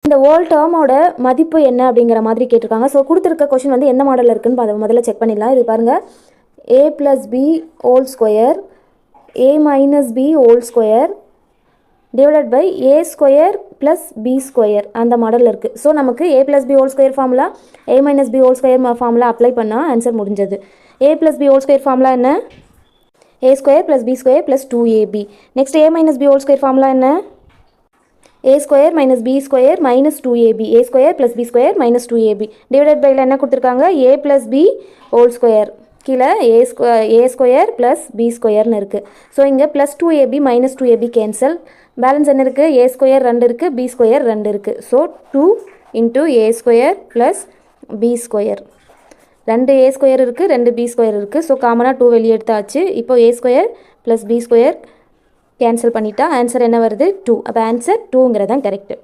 இந்த ஹோல் டேர்மோட மதிப்பு என்ன அப்படிங்கிற மாதிரி கேட்டிருக்காங்க. ஸோ கொடுத்துருக்க கொஷின் வந்து எந்த மாடலில் இருக்குன்னு முதல்ல செக் பண்ணிடலாம். இது பாருங்கள், a + b whole square a - b whole square divided by a square plus b square அந்த மாடலில் இருக்குது. ஸோ நமக்கு a + b whole square formula a - b whole square formula apply பண்ணால் ஆன்சர் முடிஞ்சது. a + b whole square formula என்ன? a square plus b square plus 2ab. Next a - b whole square formula என்ன? a square minus b square minus 2ab. a square plus b square minus 2ab divided பையில் என்ன கொடுத்துருக்காங்க? a + b whole square கீழே a square plus b ஸ்கொயர்னு இருக்குது. So இங்கே plus 2ab minus 2ab cancel. Balance என்ன இருக்குது? a ஸ்கொயர் 2 இருக்குது, b ஸ்கொயர் 2 இருக்குது. So 2 × a square plus b square. 2 a square இருக்குது, 2 b ஸ்கொயர் இருக்குது. ஸோ காமனாக 2 வெளியே எடுத்தாச்சு. இப்போ a square plus b square cancel பண்ணிட்டா ஆன்சர் என்ன வருது? 2. அப்போ ஆன்சர் 2ங்கிறது தான் கரெக்டு.